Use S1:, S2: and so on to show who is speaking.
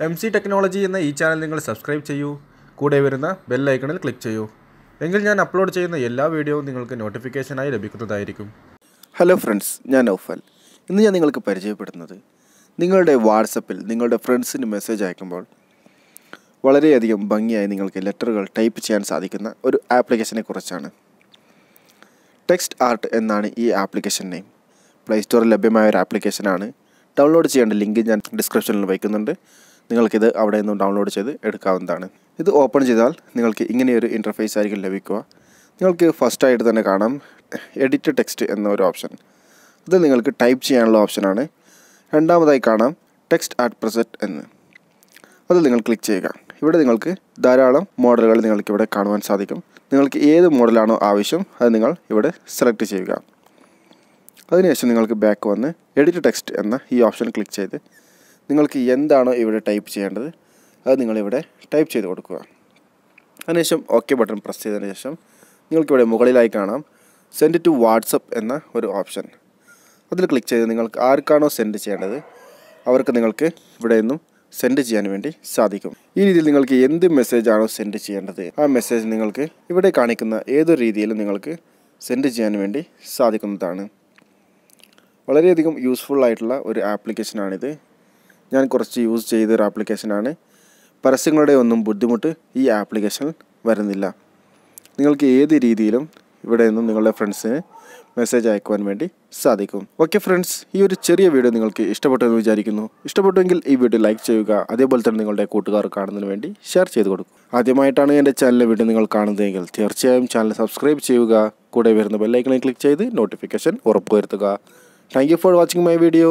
S1: MC technology എന്ന ഈ channel നിങ്ങൾ സബ്സ്ക്രൈബ് ചെയ്യൂ. കൂടെ വരുന്ന ബെൽ ഐക്കണിൽ ക്ലിക്ക് ചെയ്യൂ. എങ്കിൽ ഞാൻ അപ്ലോഡ് ചെയ്യുന്ന എല്ലാ വീഡിയോയും നിങ്ങൾക്ക് നോട്ടിഫിക്കേഷനായി ലഭിക്കുന്നതായിരിക്കും.
S2: ഹലോ ഫ്രണ്ട്സ്, ഞാൻ ഔഫൽ. ഇന്ന് ഞാൻ നിങ്ങൾക്ക് പരിചയപ്പെടുന്നത് നിങ്ങളുടെ വാട്സപ്പിൽ നിങ്ങളുടെ ഫ്രണ്ട്സിന് മെസ്സേജ് അയക്കുമ്പോൾ വളരെയധികം ഭംഗിയായി നിങ്ങൾക്ക് ലെറ്ററുകൾ ടൈപ്പ് ചെയ്യാൻ സാധിക്കുന്ന ഒരു ആപ്ലിക്കേഷനെ കുറിച്ചാണ്. ടെക്സ്റ്റ് ആർട്ട് എന്നാണ് ഈ ആപ്ലിക്കേഷൻ നെയിം. പ്ലേ സ്റ്റോറിൽ ലഭ്യമായ ഒരു ആപ്ലിക്കേഷനാണ്. ഡൗൺലോഡ് ചെയ്യേണ്ട ലിങ്ക് ഞാൻ ഡിസ്ക്രിപ്ഷനിൽ വയ്ക്കുന്നുണ്ട്. നിങ്ങൾക്കിത് അവിടെ നിന്നും ഡൗൺലോഡ് ചെയ്ത് എടുക്കാവുന്നതാണ്. ഇത് ഓപ്പൺ ചെയ്താൽ നിങ്ങൾക്ക് ഇങ്ങനെയൊരു ഇൻ്റർഫേസ് ആയിരിക്കും ലഭിക്കുക. നിങ്ങൾക്ക് ഫസ്റ്റായിട്ട് തന്നെ കാണാം എഡിറ്റ് ടെക്സ്റ്റ് എന്ന ഒരു ഓപ്ഷൻ. ഇത് നിങ്ങൾക്ക് ടൈപ്പ് ചെയ്യാനുള്ള ഓപ്ഷനാണ്. രണ്ടാമതായി കാണാം ടെക്സ്റ്റ് ആർട്ട് പ്രിസെറ്റ് എന്ന്. അത് നിങ്ങൾ ക്ലിക്ക് ചെയ്യുക. ഇവിടെ നിങ്ങൾക്ക് ധാരാളം മോഡലുകൾ നിങ്ങൾക്കിവിടെ കാണുവാൻ സാധിക്കും. നിങ്ങൾക്ക് ഏത് മോഡലാണോ ആവശ്യം അത് നിങ്ങൾ ഇവിടെ സെലക്ട് ചെയ്യുക. അതിനുശേഷം നിങ്ങൾക്ക് ബാക്ക് വന്ന് എഡിറ്റ് ടെക്സ്റ്റ് എന്ന ഈ ഓപ്ഷൻ ക്ലിക്ക് ചെയ്ത് നിങ്ങൾക്ക് എന്താണോ ഇവിടെ ടൈപ്പ് ചെയ്യേണ്ടത് അത് നിങ്ങളിവിടെ ടൈപ്പ് ചെയ്ത് കൊടുക്കുക. അതിനുശേഷം ഓക്കെ ബട്ടൺ പ്രസ് ചെയ്തതിന് ശേഷം നിങ്ങൾക്കിവിടെ മുകളിലായി കാണാം സെൻഡ് ടു വാട്സപ്പ് എന്ന ഒരു ഓപ്ഷൻ. അതിൽ ക്ലിക്ക് ചെയ്ത് നിങ്ങൾക്ക് ആർക്കാണോ സെൻഡ് ചെയ്യേണ്ടത് അവർക്ക് നിങ്ങൾക്ക് ഇവിടെ നിന്നും സെൻഡ് ചെയ്യാൻ വേണ്ടി സാധിക്കും. ഈ രീതിയിൽ നിങ്ങൾക്ക് എന്ത് മെസ്സേജാണോ സെൻഡ് ചെയ്യേണ്ടത് ആ മെസ്സേജ് നിങ്ങൾക്ക് ഇവിടെ കാണിക്കുന്ന ഏതൊരു രീതിയിലും നിങ്ങൾക്ക് സെൻഡ് ചെയ്യാൻ വേണ്ടി സാധിക്കുന്നതാണ്. വളരെയധികം യൂസ്ഫുൾ ആയിട്ടുള്ള ഒരു ആപ്ലിക്കേഷനാണിത്. ഞാൻ കുറച്ച് യൂസ് ചെയ്തൊരു ആപ്ലിക്കേഷനാണ്. പരസ്യങ്ങളുടെ ഒന്നും ബുദ്ധിമുട്ട് ഈ ആപ്ലിക്കേഷനിൽ വരുന്നില്ല. നിങ്ങൾക്ക് ഏത് രീതിയിലും ഇവിടെ നിന്നും നിങ്ങളുടെ ഫ്രണ്ട്സിന് മെസ്സേജ് അയക്കുവാൻ വേണ്ടി സാധിക്കും. ഓക്കെ ഫ്രണ്ട്സ്, ഈ ഒരു ചെറിയ വീഡിയോ നിങ്ങൾക്ക് ഇഷ്ടപ്പെട്ടെന്ന് വിചാരിക്കുന്നു. ഇഷ്ടപ്പെട്ടുവെങ്കിൽ ഈ വീഡിയോ ലൈക്ക് ചെയ്യുക. അതേപോലെ തന്നെ നിങ്ങളുടെ കൂട്ടുകാർ കാണുന്നതിന് വേണ്ടി ഷെയർ ചെയ്ത് കൊടുക്കും. ആദ്യമായിട്ടാണ് എൻ്റെ ചാനലിലെ വീഡിയോ നിങ്ങൾ കാണുന്നതെങ്കിൽ തീർച്ചയായും ചാനൽ സബ്സ്ക്രൈബ് ചെയ്യുക. കൂടെ വരുന്ന ബെല്ലൈക്കണിൽ ക്ലിക്ക് ചെയ്ത് നോട്ടിഫിക്കേഷൻ ഉറപ്പുവരുത്തുക. Thank you for watching my video.